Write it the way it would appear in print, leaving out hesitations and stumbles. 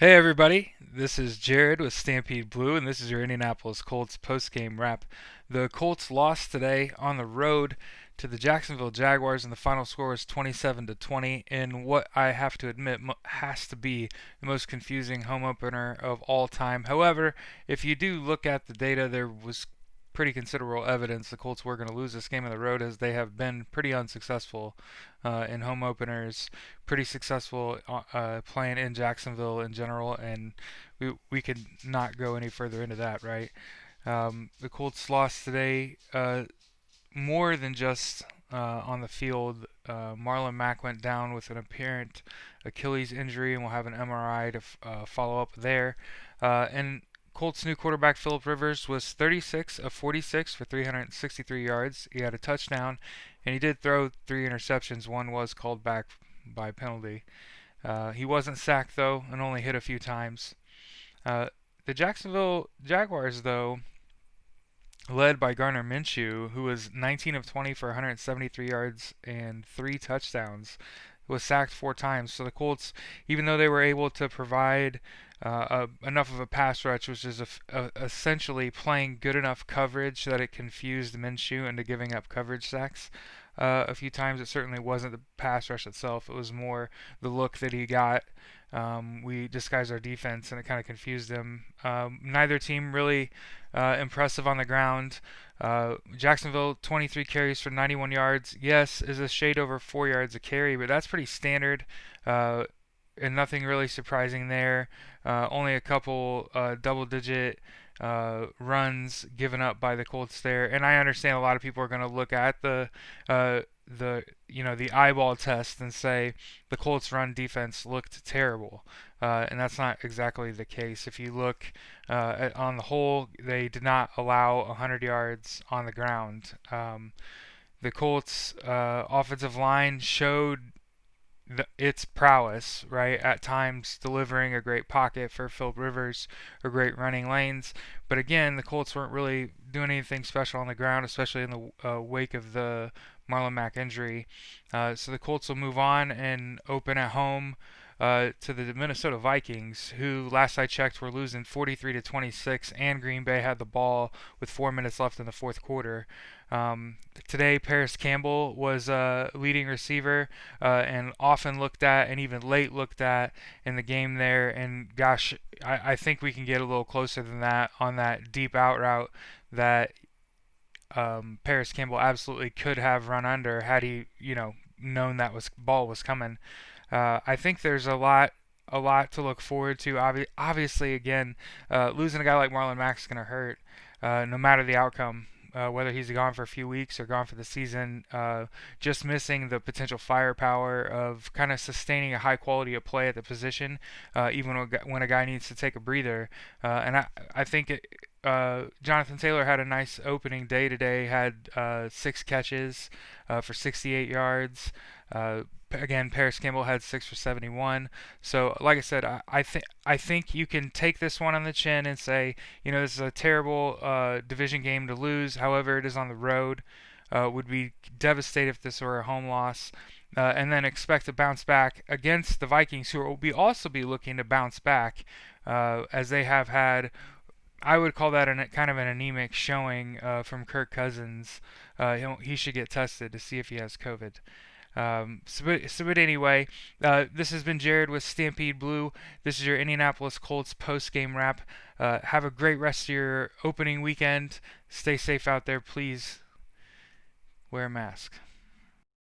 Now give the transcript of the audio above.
Hey everybody, this is Jared with Stampede Blue, and this is your Indianapolis Colts post-game wrap. The Colts lost today on the road to the Jacksonville Jaguars, and the final score was 27 to 20 in what I have to admit has to be the most confusing home opener of all time. However, if you do look at the data, there was pretty considerable evidence the Colts were going to lose this game on the road, as they have been pretty unsuccessful in home openers, pretty successful playing in Jacksonville in general, and we could not go any further into that, right? The Colts lost today more than just on the field. Marlon Mack went down with an apparent Achilles injury, and we'll have an MRI to follow up there. And Colts' new quarterback Philip Rivers was 36 of 46 for 363 yards. He had a touchdown, and he did throw three interceptions. One was called back by penalty. He wasn't sacked though, and only hit a few times. The Jacksonville Jaguars, though, led by Gardner Minshew, who was 19 of 20 for 173 yards and three touchdowns, was sacked four times. So the Colts, even though they were able to provide enough of a pass rush, which is essentially playing good enough coverage that it confused Minshew into giving up coverage sacks a few times, it certainly wasn't the pass rush itself. It was more the look that he got. We disguised our defense, and it kind of confused him. Neither team really impressive on the ground. Jacksonville, 23 carries for 91 yards. Yes, is a shade over 4 yards a carry, but that's pretty standard. And nothing really surprising there. Only a couple double-digit runs given up by the Colts there. And I understand a lot of people are going to look at the eyeball test and say the Colts run defense looked terrible, and that's not exactly the case. If you look on the whole, they did not allow 100 yards on the ground. The Colts offensive line showed its prowess, right? At times delivering a great pocket for Philip Rivers or great running lanes. But again, the Colts weren't really doing anything special on the ground, especially in the wake of the Marlon Mack injury. So the Colts will move on and open at home to the Minnesota Vikings, who last I checked were losing 43 to 26, and Green Bay had the ball with 4 minutes left in the fourth quarter. Today, Paris Campbell was leading receiver and often looked at, and even late looked at in the game there. And gosh, I think we can get a little closer than that on that deep out route that Paris Campbell absolutely could have run under had he, known that was ball was coming. I think there's a lot to look forward to. Obviously, again, losing a guy like Marlon Mack is going to hurt, no matter the outcome. Whether he's gone for a few weeks or gone for the season, just missing the potential firepower of kind of sustaining a high quality of play at the position, even when a guy needs to take a breather. And I think Jonathan Taylor had a nice opening day today, had 6 catches for 68 yards. Again, Paris Campbell had 6 for 71. So, like I said, I think you can take this one on the chin and say, this is a terrible division game to lose. However, it is on the road. Would be devastated if this were a home loss. And then expect to bounce back against the Vikings, who will also be looking to bounce back, as they have had. I would call that kind of an anemic showing from Kirk Cousins. He should get tested to see if he has COVID. But anyway, this has been Jared with Stampede Blue. This is your Indianapolis Colts post-game wrap. Have a great rest of your opening weekend. Stay safe out there. Please wear a mask.